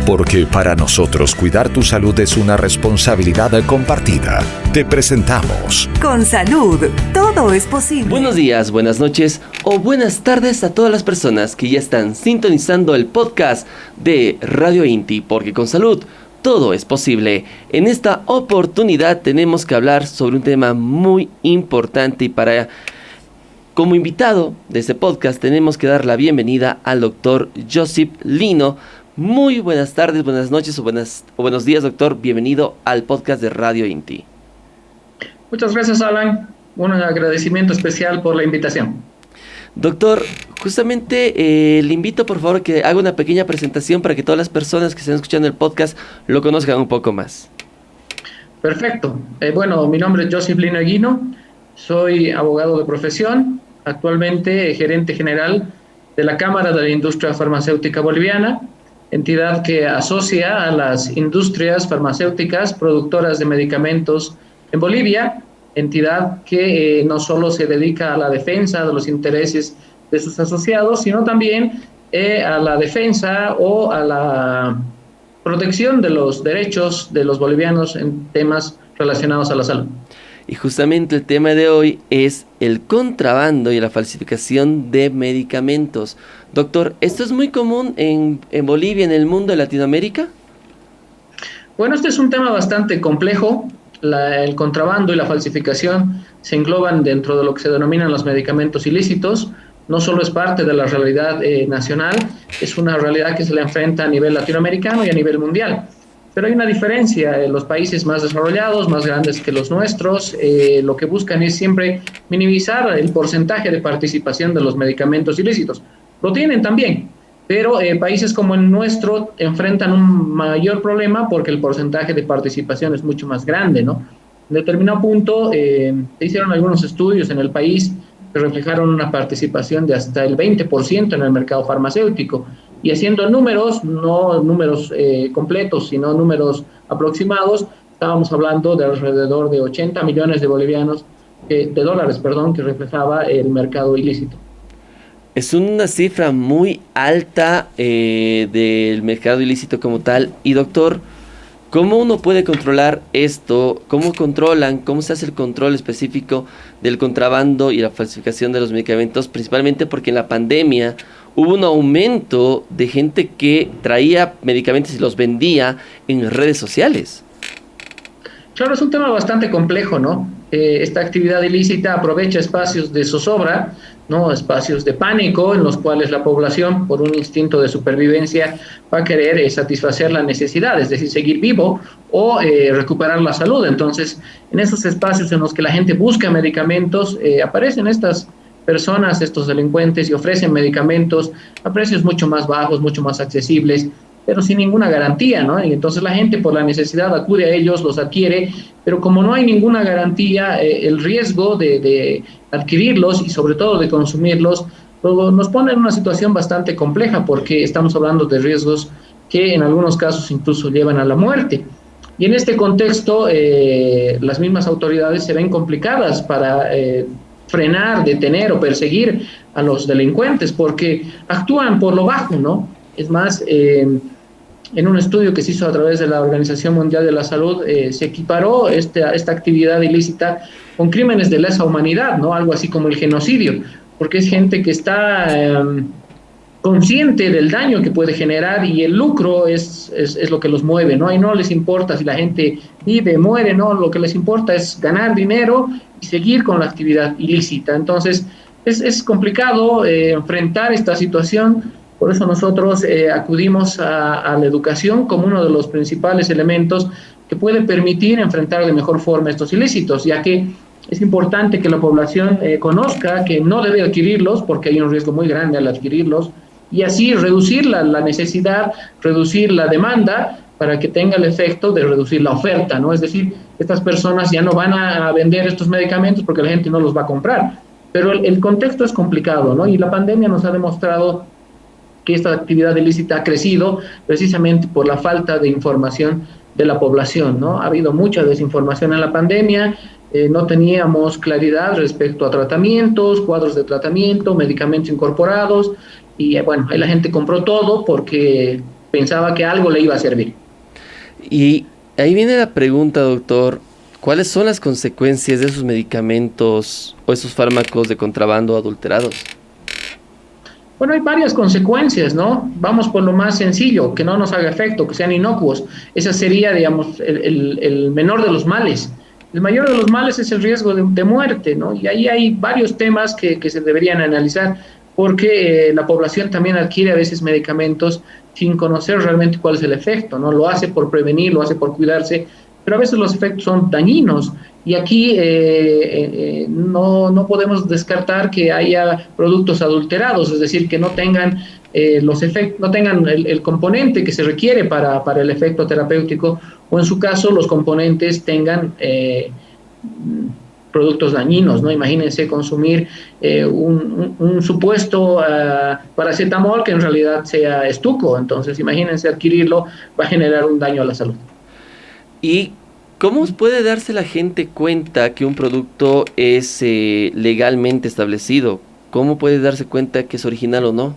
Porque para nosotros cuidar tu salud es una responsabilidad compartida. Te presentamos Con Salud, todo es posible. Buenos días, buenas noches o buenas tardes a todas las personas que ya están sintonizando el podcast de Radio Inti, porque con salud todo es posible. En esta oportunidad tenemos que hablar sobre un tema muy importante y como invitado de este podcast tenemos que dar la bienvenida al doctor Josip Lino. Muy buenas tardes, buenas noches o buenos días, doctor. Bienvenido al podcast de Radio Inti. Muchas gracias, Alan. Un agradecimiento especial por la invitación. Doctor, justamente le invito por favor que haga una pequeña presentación para que todas las personas que estén escuchando el podcast lo conozcan un poco más. Perfecto. Mi nombre es Josip Lino Eguino. Soy abogado de profesión, actualmente gerente general de la Cámara de la Industria Farmacéutica Boliviana, entidad que asocia a las industrias farmacéuticas productoras de medicamentos en Bolivia, entidad que no solo se dedica a la defensa de los intereses de sus asociados, sino también a la defensa o a la protección de los derechos de los bolivianos en temas relacionados a la salud. Y justamente el tema de hoy es el contrabando y la falsificación de medicamentos. Doctor, ¿esto es muy común en Bolivia, en el mundo, en Latinoamérica? Bueno, este es un tema bastante complejo. El contrabando y la falsificación se engloban dentro de lo que se denominan los medicamentos ilícitos. No solo es parte de la realidad nacional, es una realidad que se le enfrenta a nivel latinoamericano y a nivel mundial. Pero hay una diferencia. Los países más desarrollados, más grandes que los nuestros, lo que buscan es siempre minimizar el porcentaje de participación de los medicamentos ilícitos. Lo tienen también, pero países como el nuestro enfrentan un mayor problema porque el porcentaje de participación es mucho más grande, ¿no? En determinado punto, se hicieron algunos estudios en el país que reflejaron una participación de hasta el 20% en el mercado farmacéutico. Y haciendo números, no números completos, sino números aproximados, estábamos hablando de alrededor de 80 millones de dólares, que reflejaba el mercado ilícito. Es una cifra muy alta del mercado ilícito como tal. Y doctor, ¿cómo uno puede controlar esto? ¿Cómo se hace el control específico del contrabando y la falsificación de los medicamentos? Principalmente porque en la pandemia hubo un aumento de gente que traía medicamentos y los vendía en redes sociales. Claro, es un tema bastante complejo, ¿no? Esta actividad ilícita aprovecha espacios de zozobra, ¿no? Espacios de pánico en los cuales la población, por un instinto de supervivencia, va a querer satisfacer la necesidad, es decir, seguir vivo o recuperar la salud. Entonces, en esos espacios en los que la gente busca medicamentos, aparecen estas personas, estos delincuentes, y ofrecen medicamentos a precios mucho más bajos, mucho más accesibles, pero sin ninguna garantía, ¿no? Y entonces la gente por la necesidad acude a ellos, los adquiere, pero como no hay ninguna garantía, el riesgo de adquirirlos y sobre todo de consumirlos, nos pone en una situación bastante compleja porque estamos hablando de riesgos que en algunos casos incluso llevan a la muerte. Y en este contexto, las mismas autoridades se ven complicadas para frenar, detener o perseguir a los delincuentes porque actúan por lo bajo, ¿no? Es más, en un estudio que se hizo a través de la Organización Mundial de la Salud, se equiparó esta actividad ilícita con crímenes de lesa humanidad, ¿no? Algo así como el genocidio, porque es gente que está consciente del daño que puede generar y el lucro es lo que los mueve, ¿no? Y no les importa si la gente vive, muere, ¿no? Lo que les importa es ganar dinero y seguir con la actividad ilícita. Entonces, es complicado enfrentar esta situación. Por eso nosotros acudimos a la educación como uno de los principales elementos que puede permitir enfrentar de mejor forma estos ilícitos, ya que es importante que la población conozca que no debe adquirirlos porque hay un riesgo muy grande al adquirirlos y así reducir la necesidad, reducir la demanda para que tenga el efecto de reducir la oferta, ¿no? Es decir, estas personas ya no van a vender estos medicamentos porque la gente no los va a comprar. Pero el contexto es complicado, ¿no? Y la pandemia nos ha demostrado que esta actividad ilícita ha crecido precisamente por la falta de información de la población, ¿no? Ha habido mucha desinformación en la pandemia, no teníamos claridad respecto a tratamientos, cuadros de tratamiento, medicamentos incorporados, y bueno, ahí la gente compró todo porque pensaba que algo le iba a servir. Y ahí viene la pregunta, doctor, ¿cuáles son las consecuencias de esos medicamentos o esos fármacos de contrabando adulterados? Bueno, hay varias consecuencias, ¿no? Vamos por lo más sencillo, que no nos haga efecto, que sean inocuos. Esa sería, digamos, el menor de los males. El mayor de los males es el riesgo de muerte, ¿no? Y ahí hay varios temas que se deberían analizar, porque la población también adquiere a veces medicamentos sin conocer realmente cuál es el efecto, ¿no? Lo hace por prevenir, lo hace por cuidarse, pero a veces los efectos son dañinos. Y aquí no podemos descartar que haya productos adulterados, es decir, que no tengan los efectos, no tengan el componente que se requiere para el efecto terapéutico, o en su caso los componentes tengan productos dañinos, ¿no? Imagínense consumir un supuesto paracetamol que en realidad sea estuco, entonces imagínense adquirirlo, va a generar un daño a la salud. ¿Y cómo puede darse la gente cuenta que un producto es legalmente establecido? ¿Cómo puede darse cuenta que es original o no?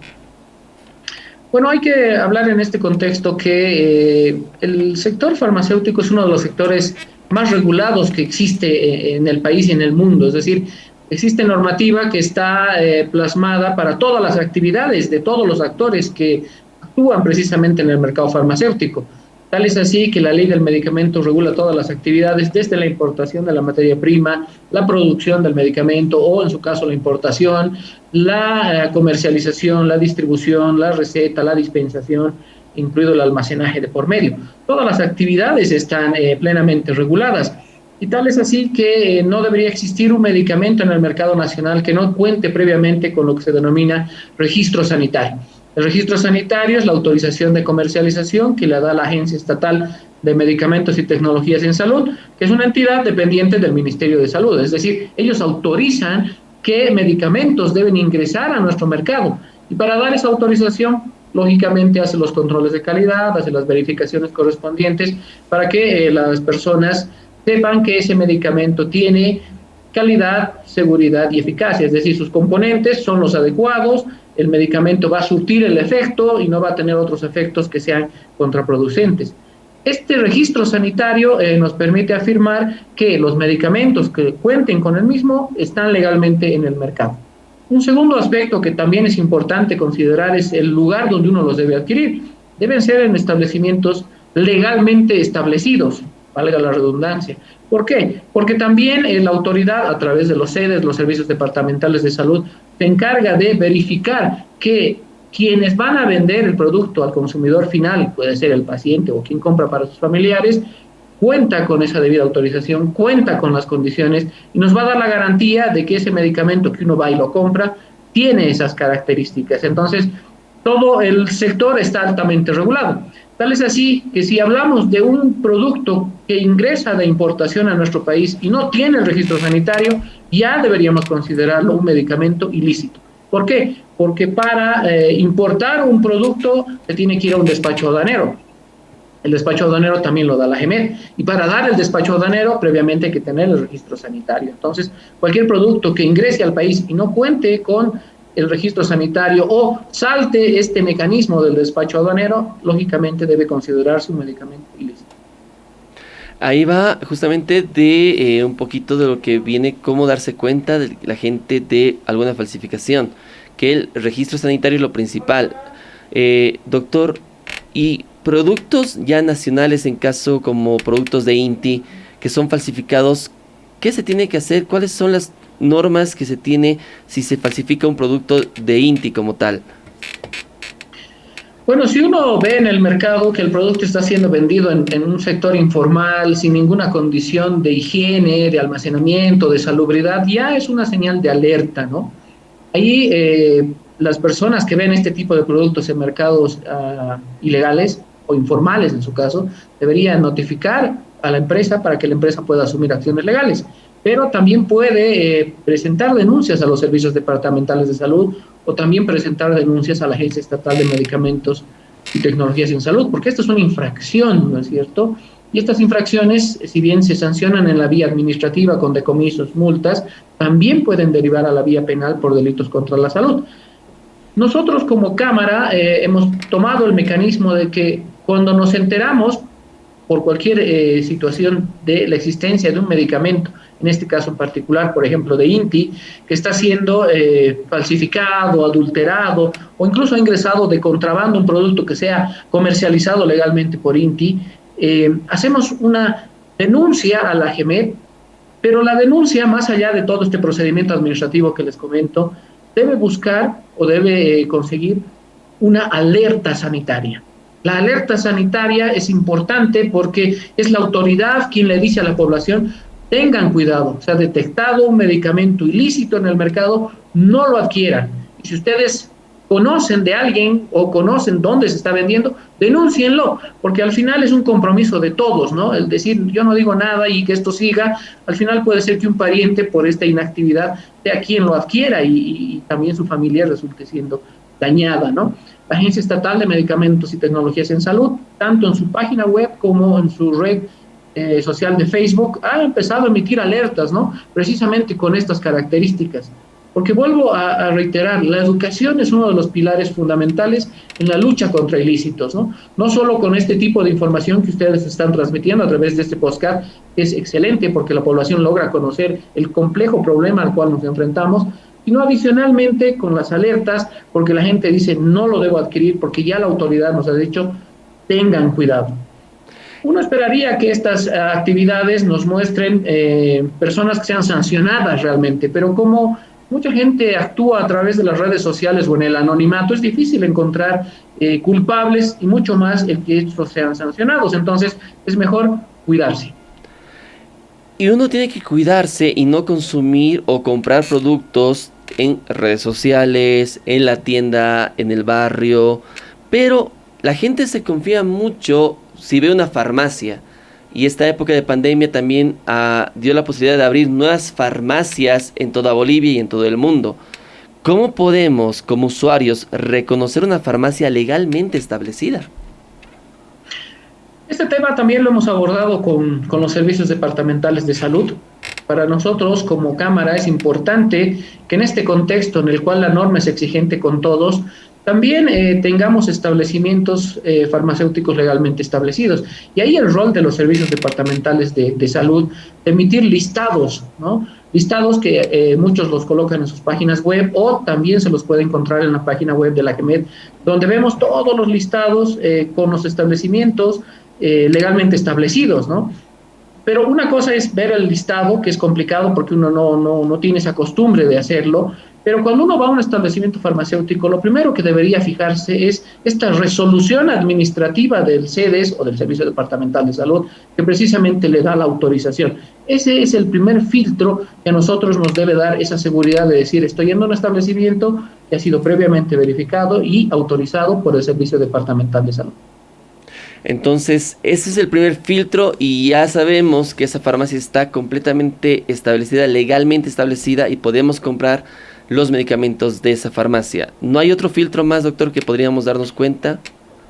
Bueno, hay que hablar en este contexto que el sector farmacéutico es uno de los sectores más regulados que existe en el país y en el mundo. Es decir, existe normativa que está plasmada para todas las actividades de todos los actores que actúan precisamente en el mercado farmacéutico. Tal es así que la ley del medicamento regula todas las actividades, desde la importación de la materia prima, la producción del medicamento o, en su caso, la importación, la comercialización, la distribución, la receta, la dispensación, incluido el almacenaje de por medio. Todas las actividades están plenamente reguladas. Y tal es así que no debería existir un medicamento en el mercado nacional que no cuente previamente con lo que se denomina registro sanitario. El registro sanitario es la autorización de comercialización que le da la Agencia Estatal de Medicamentos y Tecnologías en Salud, que es una entidad dependiente del Ministerio de Salud. Es decir, ellos autorizan qué medicamentos deben ingresar a nuestro mercado. Y para dar esa autorización, lógicamente hace los controles de calidad, hace las verificaciones correspondientes para que las personas sepan que ese medicamento tiene calidad, seguridad y eficacia. Es decir, sus componentes son los adecuados, el medicamento va a surtir el efecto y no va a tener otros efectos que sean contraproducentes. Este registro sanitario nos permite afirmar que los medicamentos que cuenten con el mismo están legalmente en el mercado. Un segundo aspecto que también es importante considerar es el lugar donde uno los debe adquirir. Deben ser en establecimientos legalmente establecidos, valga la redundancia. ¿Por qué? Porque también la autoridad, a través de los SEDES, los servicios departamentales de salud, se encarga de verificar que quienes van a vender el producto al consumidor final, puede ser el paciente o quien compra para sus familiares, cuenta con esa debida autorización, cuenta con las condiciones y nos va a dar la garantía de que ese medicamento que uno va y lo compra tiene esas características. Entonces, todo el sector está altamente regulado. Tal es así que si hablamos de un producto que ingresa de importación a nuestro país y no tiene el registro sanitario, ya deberíamos considerarlo un medicamento ilícito. ¿Por qué? Porque para importar un producto se tiene que ir a un despacho aduanero. El despacho aduanero también lo da la GEMED. Y para dar el despacho aduanero, previamente hay que tener el registro sanitario. Entonces, cualquier producto que ingrese al país y no cuente con el registro sanitario o salte este mecanismo del despacho aduanero, lógicamente debe considerarse un medicamento ilícito. Ahí va justamente de un poquito de lo que viene, cómo darse cuenta de la gente de alguna falsificación, que el registro sanitario es lo principal. Doctor, y productos ya nacionales, en caso como productos de INTI, que son falsificados, ¿qué se tiene que hacer? ¿Cuáles son las normas que se tiene si se falsifica un producto de INTI como tal? Bueno, si uno ve en el mercado que el producto está siendo vendido en un sector informal, sin ninguna condición de higiene, de almacenamiento, de salubridad, ya es una señal de alerta, ¿no? Ahí las personas que ven este tipo de productos en mercados ilegales o informales, en su caso, deberían notificar a la empresa para que la empresa pueda asumir acciones legales. Pero también puede presentar denuncias a los servicios departamentales de salud o también presentar denuncias a la Agencia Estatal de Medicamentos y Tecnologías en Salud, porque esto es una infracción, ¿no es cierto? Y estas infracciones, si bien se sancionan en la vía administrativa con decomisos, multas, también pueden derivar a la vía penal por delitos contra la salud. Nosotros como Cámara hemos tomado el mecanismo de que cuando nos enteramos por cualquier situación de la existencia de un medicamento, en este caso en particular, por ejemplo, de INTI, que está siendo falsificado, adulterado o incluso ha ingresado de contrabando un producto que sea comercializado legalmente por INTI, hacemos una denuncia a la AGEMET, pero la denuncia, más allá de todo este procedimiento administrativo que les comento, debe buscar o debe conseguir una alerta sanitaria. La alerta sanitaria es importante porque es la autoridad quien le dice a la población: tengan cuidado, se ha detectado un medicamento ilícito en el mercado, no lo adquieran. Y si ustedes conocen de alguien o conocen dónde se está vendiendo, denúncienlo, porque al final es un compromiso de todos, ¿no? El decir, yo no digo nada y que esto siga, al final puede ser que un pariente por esta inactividad sea quien lo adquiera y también su familia resulte siendo dañada, ¿no? La Agencia Estatal de Medicamentos y Tecnologías en Salud, tanto en su página web como en su red social de Facebook, ha empezado a emitir alertas, ¿no? Precisamente con estas características. Porque vuelvo a reiterar, la educación es uno de los pilares fundamentales en la lucha contra ilícitos, ¿no? No solo con este tipo de información que ustedes están transmitiendo a través de este podcast, que es excelente porque la población logra conocer el complejo problema al cual nos enfrentamos, sino adicionalmente con las alertas, porque la gente dice, no lo debo adquirir, porque ya la autoridad nos ha dicho, tengan cuidado. Uno esperaría que estas actividades nos muestren personas que sean sancionadas realmente, pero como mucha gente actúa a través de las redes sociales o en el anonimato, es difícil encontrar culpables y mucho más el que estos sean sancionados. Entonces, es mejor cuidarse. Y uno tiene que cuidarse y no consumir o comprar productos en redes sociales, en la tienda, en el barrio. Pero la gente se confía mucho si ve una farmacia. Y esta época de pandemia también dio la posibilidad de abrir nuevas farmacias en toda Bolivia y en todo el mundo. ¿Cómo podemos, como usuarios, reconocer una farmacia legalmente establecida? Este tema también lo hemos abordado con los servicios departamentales de salud. Para nosotros, como Cámara, es importante que en este contexto en el cual la norma es exigente con todos, también tengamos establecimientos farmacéuticos legalmente establecidos. Y ahí el rol de los servicios departamentales de salud, emitir listados, ¿no? Listados que muchos los colocan en sus páginas web o también se los puede encontrar en la página web de la AGEMET, donde vemos todos los listados con los establecimientos legalmente establecidos, ¿no? Pero una cosa es ver el listado, que es complicado porque uno no tiene esa costumbre de hacerlo, pero cuando uno va a un establecimiento farmacéutico, lo primero que debería fijarse es esta resolución administrativa del CEDES o del Servicio Departamental de Salud, que precisamente le da la autorización. Ese es el primer filtro que a nosotros nos debe dar esa seguridad de decir, estoy yendo a un establecimiento que ha sido previamente verificado y autorizado por el Servicio Departamental de Salud. Entonces, ese es el primer filtro y ya sabemos que esa farmacia está completamente establecida, legalmente establecida y podemos comprar los medicamentos de esa farmacia. ¿No hay otro filtro más, doctor, que podríamos darnos cuenta?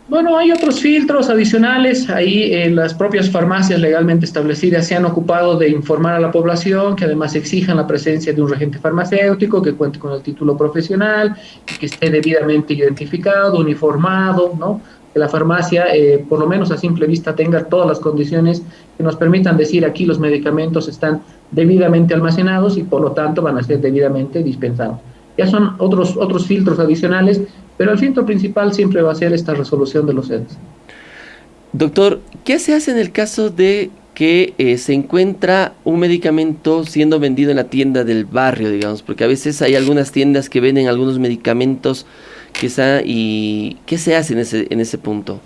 Bueno, hay otros filtros adicionales. Ahí las propias farmacias legalmente establecidas se han ocupado de informar a la población que además exijan la presencia de un regente farmacéutico que cuente con el título profesional y que esté debidamente identificado, uniformado, ¿no? Que la farmacia, por lo menos a simple vista, tenga todas las condiciones que nos permitan decir aquí los medicamentos están debidamente almacenados y por lo tanto van a ser debidamente dispensados. Ya son otros filtros adicionales, pero el filtro principal siempre va a ser esta resolución de los CEDES. Doctor, ¿qué se hace en el caso de que se encuentra un medicamento siendo vendido en la tienda del barrio, digamos? Porque a veces hay algunas tiendas que venden algunos medicamentos y ¿qué se hace en ese punto?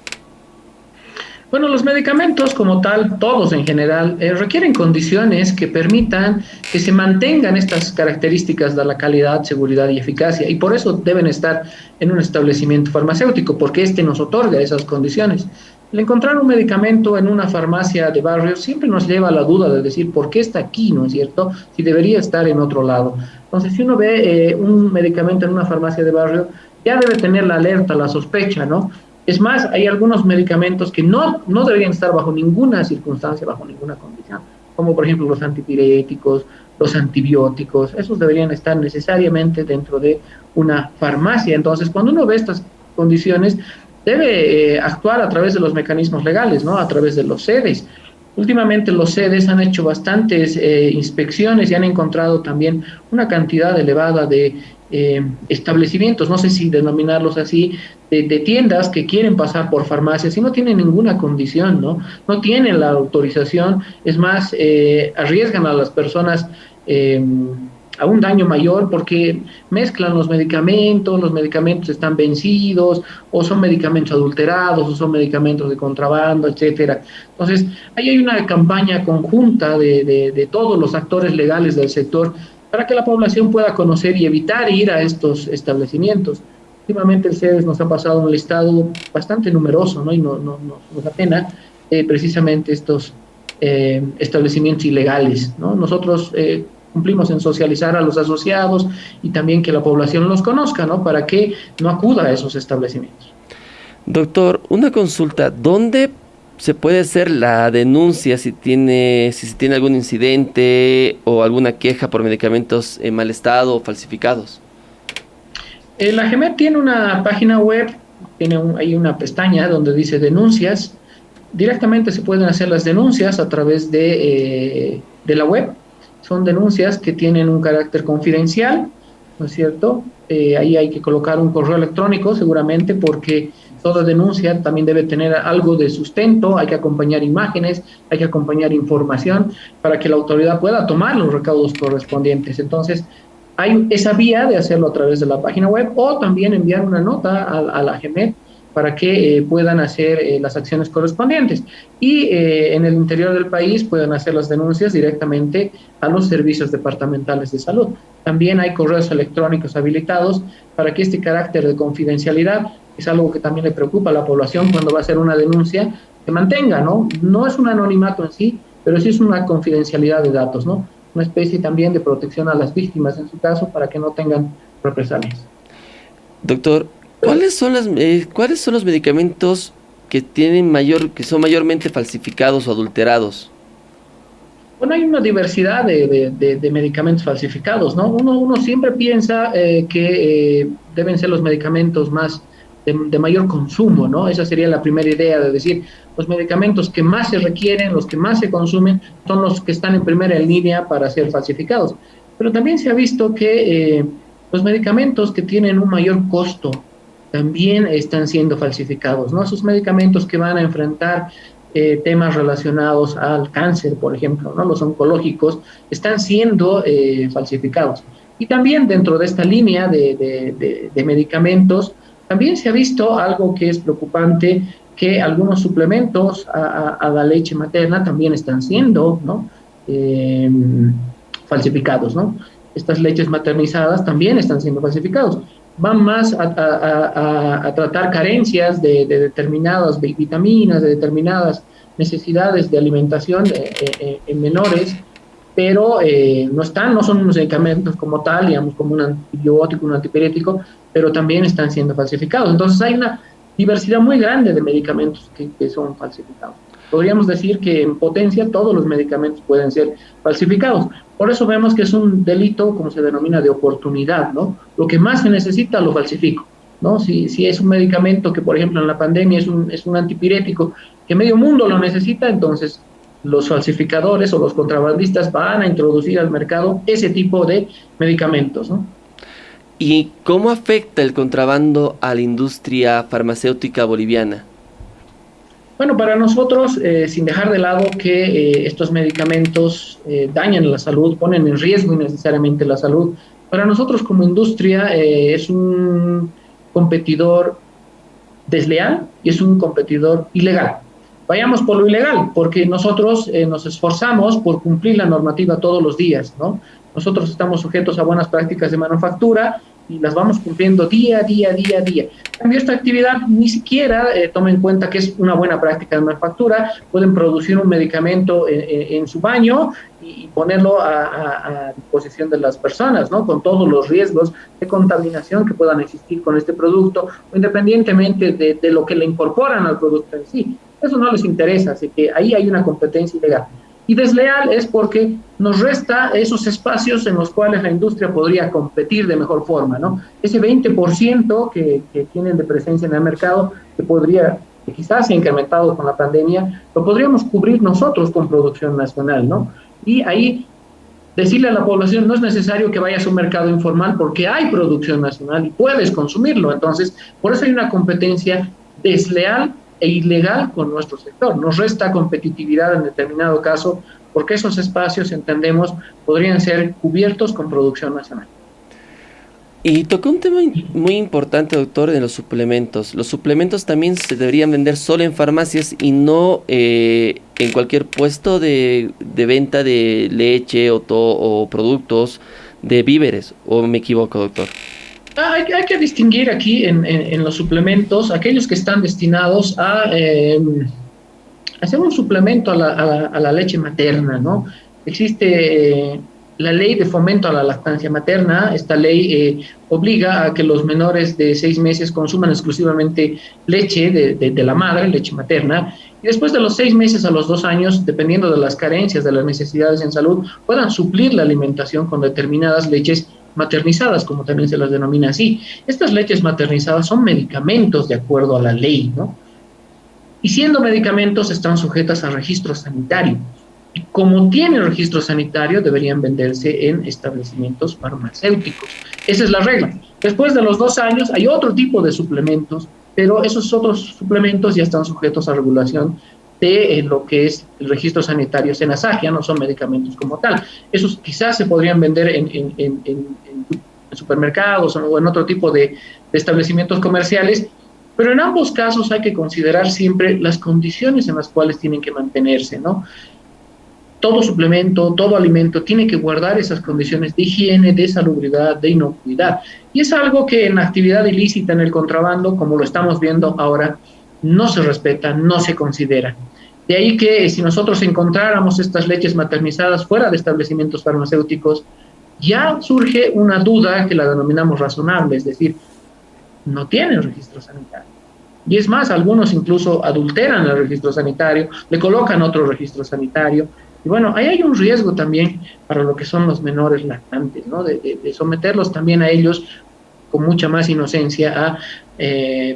Bueno, los medicamentos como tal, todos en general, requieren condiciones que permitan que se mantengan estas características de la calidad, seguridad y eficacia, y por eso deben estar en un establecimiento farmacéutico, porque este nos otorga esas condiciones. El encontrar un medicamento en una farmacia de barrio siempre nos lleva a la duda de decir por qué está aquí, ¿no es cierto?, si debería estar en otro lado. Entonces, si uno ve un medicamento en una farmacia de barrio, ya debe tener la alerta, la sospecha, ¿no? Es más, hay algunos medicamentos que no deberían estar bajo ninguna circunstancia, bajo ninguna condición, como por ejemplo los antipiréticos, los antibióticos, esos deberían estar necesariamente dentro de una farmacia. Entonces, cuando uno ve estas condiciones, debe actuar a través de los mecanismos legales, ¿no? A través de los sedes. Últimamente los sedes han hecho bastantes inspecciones y han encontrado también una cantidad elevada de establecimientos, no sé si denominarlos así, de tiendas que quieren pasar por farmacias y no tienen ninguna condición, ¿no? No tienen la autorización, es más, arriesgan a las personas a un daño mayor porque mezclan los medicamentos están vencidos, o son medicamentos adulterados, o son medicamentos de contrabando, etcétera. Entonces, ahí hay una campaña conjunta de todos los actores legales del sector para que la población pueda conocer y evitar ir a estos establecimientos. Últimamente el CEDES nos ha pasado un listado bastante numeroso, ¿no? Y nos da pena precisamente estos establecimientos ilegales, ¿no? Nosotros cumplimos en socializar a los asociados y también que la población los conozca, ¿no? Para que no acuda a esos establecimientos. Doctor, una consulta, ¿dónde se puede hacer la denuncia si se tiene algún incidente o alguna queja por medicamentos en mal estado o falsificados? La GEMET tiene una página web, hay una pestaña donde dice denuncias. Directamente se pueden hacer las denuncias a través de la web. Son denuncias que tienen un carácter confidencial, ¿no es cierto? Ahí hay que colocar un correo electrónico seguramente porque toda denuncia también debe tener algo de sustento, hay que acompañar imágenes, hay que acompañar información para que la autoridad pueda tomar los recaudos correspondientes. Entonces, hay esa vía de hacerlo a través de la página web o también enviar una nota a la GEMET para que puedan hacer las acciones correspondientes. Y en el interior del país pueden hacer las denuncias directamente a los servicios departamentales de salud. También hay correos electrónicos habilitados para que este carácter de confidencialidad, es algo que también le preocupa a la población cuando va a hacer una denuncia, se mantenga, ¿no? No es un anonimato en sí, pero sí es una confidencialidad de datos, ¿no? Una especie también de protección a las víctimas en su caso para que no tengan represalias. Doctor, ¿cuáles son los medicamentos que son mayormente falsificados o adulterados? Bueno, hay una diversidad de medicamentos falsificados, ¿no? Uno siempre piensa que deben ser los medicamentos más de mayor consumo, ¿no? Esa sería la primera idea de decir, los medicamentos que más se requieren, los que más se consumen, son los que están en primera línea para ser falsificados. Pero también se ha visto que los medicamentos que tienen un mayor costo también están siendo falsificados, ¿no? Esos medicamentos que van a enfrentar temas relacionados al cáncer, por ejemplo, ¿no? Los oncológicos están siendo falsificados. Y también dentro de esta línea de medicamentos, también se ha visto algo que es preocupante, que algunos suplementos a la leche materna también están siendo, ¿no? Falsificados, ¿no? Estas leches maternizadas también están siendo falsificados. Van más a tratar carencias de determinadas vitaminas, de determinadas necesidades de alimentación en menores, pero no son unos medicamentos como tal, digamos, como un antibiótico, un antipirético, pero también están siendo falsificados. Entonces hay una diversidad muy grande de medicamentos que son falsificados. Podríamos decir que en potencia todos los medicamentos pueden ser falsificados. Por eso vemos que es un delito, como se denomina, de oportunidad, ¿no? Lo que más se necesita lo falsifico, ¿no? Si es un medicamento que, por ejemplo, en la pandemia es un antipirético que medio mundo lo necesita, entonces los falsificadores o los contrabandistas van a introducir al mercado ese tipo de medicamentos, ¿no? ¿Y cómo afecta el contrabando a la industria farmacéutica boliviana? Bueno, para nosotros, sin dejar de lado que estos medicamentos dañan la salud, ponen en riesgo innecesariamente la salud, para nosotros como industria es un competidor desleal y es un competidor ilegal. Vayamos por lo ilegal, porque nosotros nos esforzamos por cumplir la normativa todos los días, ¿no? Nosotros estamos sujetos a buenas prácticas de manufactura y las vamos cumpliendo día a día. En cambio, esta actividad ni siquiera toma en cuenta que es una buena práctica de manufactura. Pueden producir un medicamento en su baño y ponerlo a disposición de las personas, ¿no? Con todos los riesgos de contaminación que puedan existir con este producto, o independientemente de lo que le incorporan al producto en sí. Eso no les interesa, así que ahí hay una competencia ilegal. Y desleal es porque nos resta esos espacios en los cuales la industria podría competir de mejor forma, ¿no? Ese 20% que tienen de presencia en el mercado, que quizás se ha incrementado con la pandemia, lo podríamos cubrir nosotros con producción nacional, ¿no? Y ahí decirle a la población, no es necesario que vayas a un mercado informal porque hay producción nacional y puedes consumirlo. Entonces, por eso hay una competencia desleal e ilegal con nuestro sector. Nos resta competitividad en determinado caso porque esos espacios, entendemos, podrían ser cubiertos con producción nacional. Y tocó un tema muy importante, doctor, de los suplementos. Los suplementos también se deberían vender solo en farmacias y no en cualquier puesto de venta de leche o productos de víveres. ¿O me equivoco, doctor? Hay que distinguir aquí en los suplementos aquellos que están destinados a hacer un suplemento a la leche materna, ¿no? Existe la ley de fomento a la lactancia materna. Esta ley obliga a que los menores de 6 meses consuman exclusivamente leche de la madre, leche materna, y después de los 6 meses a los 2 años, dependiendo de las carencias, de las necesidades en salud, puedan suplir la alimentación con determinadas leches maternizadas, como también se las denomina así. Estas leches maternizadas son medicamentos de acuerdo a la ley, ¿no? Y siendo medicamentos, están sujetas a registro sanitario. Y como tienen registro sanitario, deberían venderse en establecimientos farmacéuticos. Esa es la regla. Después de los 2 años hay otro tipo de suplementos, pero esos otros suplementos ya están sujetos a regulación de lo que es el registro sanitario SENASAG, ya no son medicamentos como tal. Esos quizás se podrían vender en supermercados o en otro tipo de establecimientos comerciales, pero en ambos casos hay que considerar siempre las condiciones en las cuales tienen que mantenerse, ¿no? Todo suplemento, todo alimento tiene que guardar esas condiciones de higiene, de salubridad, de inocuidad. Y es algo que en la actividad ilícita, en el contrabando, como lo estamos viendo ahora, no se respeta, no se considera. De ahí que si nosotros encontráramos estas leches maternizadas fuera de establecimientos farmacéuticos, ya surge una duda que la denominamos razonable, es decir, no tienen registro sanitario. Y es más, algunos incluso adulteran el registro sanitario, le colocan otro registro sanitario. Y bueno, ahí hay un riesgo también para lo que son los menores lactantes, ¿no? De someterlos también a ellos con mucha más inocencia a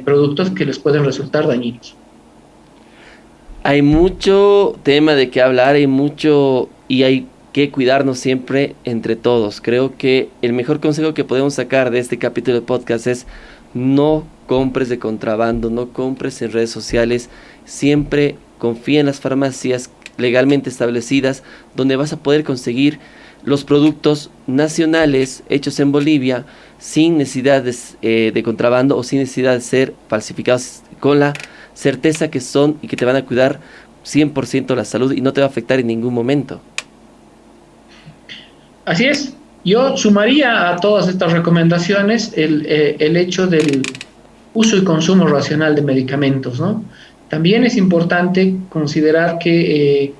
productos que les pueden resultar dañinos. Hay mucho tema de qué hablar, y hay que cuidarnos siempre entre todos. Creo que el mejor consejo que podemos sacar de este capítulo de podcast es: no compres de contrabando, no compres en redes sociales, siempre confía en las farmacias legalmente establecidas, donde vas a poder conseguir los productos nacionales hechos en Bolivia sin necesidad de contrabando o sin necesidad de ser falsificados, con la certeza que son y que te van a cuidar 100% la salud y no te va a afectar en ningún momento. Así es. Yo sumaría a todas estas recomendaciones el hecho del uso y consumo racional de medicamentos, ¿no? También es importante considerar que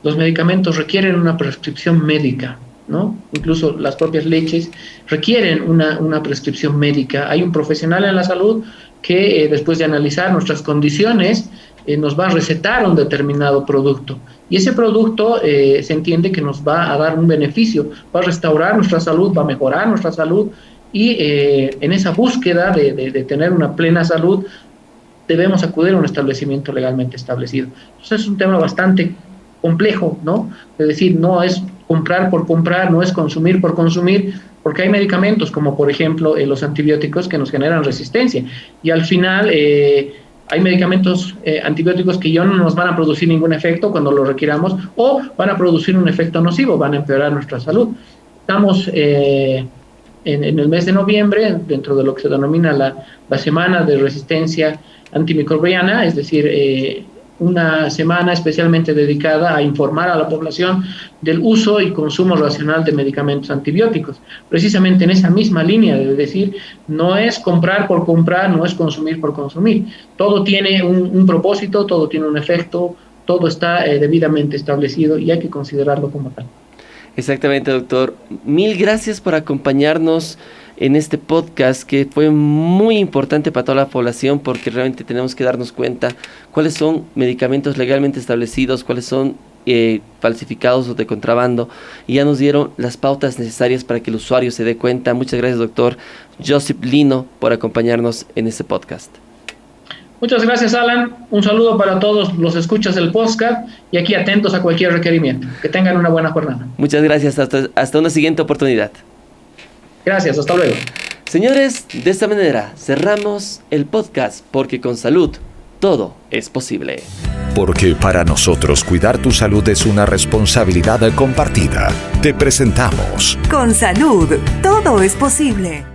los medicamentos requieren una prescripción médica, ¿no? Incluso las propias leches requieren una prescripción médica. Hay un profesional en la salud que después de analizar nuestras condiciones nos va a recetar un determinado producto. Y ese producto se entiende que nos va a dar un beneficio, va a restaurar nuestra salud, va a mejorar nuestra salud, y en esa búsqueda de tener una plena salud debemos acudir a un establecimiento legalmente establecido. Entonces es un tema bastante complejo, ¿no? Es decir, no es comprar por comprar, no es consumir por consumir, porque hay medicamentos como por ejemplo los antibióticos que nos generan resistencia, y al final hay medicamentos antibióticos que ya no nos van a producir ningún efecto cuando lo requiramos, o van a producir un efecto nocivo, van a empeorar nuestra salud. Estamos en el mes de noviembre, dentro de lo que se denomina la semana de resistencia antimicrobiana, es decir, una semana especialmente dedicada a informar a la población del uso y consumo racional de medicamentos antibióticos. Precisamente en esa misma línea de decir, no es comprar por comprar, no es consumir por consumir. Todo tiene un propósito, todo tiene un efecto, todo está debidamente establecido y hay que considerarlo como tal. Exactamente, doctor. Mil gracias por acompañarnos en este podcast, que fue muy importante para toda la población, porque realmente tenemos que darnos cuenta cuáles son medicamentos legalmente establecidos, cuáles son falsificados o de contrabando, y ya nos dieron las pautas necesarias para que el usuario se dé cuenta. Muchas gracias, doctor Josip Lino, por acompañarnos en este podcast. Muchas gracias, Alan. Un saludo para todos los escuchas del podcast y aquí atentos a cualquier requerimiento. Que tengan una buena jornada. Muchas gracias. Hasta una siguiente oportunidad. Gracias. Hasta luego. Señores, de esta manera cerramos el podcast, porque con salud todo es posible. Porque para nosotros cuidar tu salud es una responsabilidad compartida. Te presentamos Con salud todo es posible.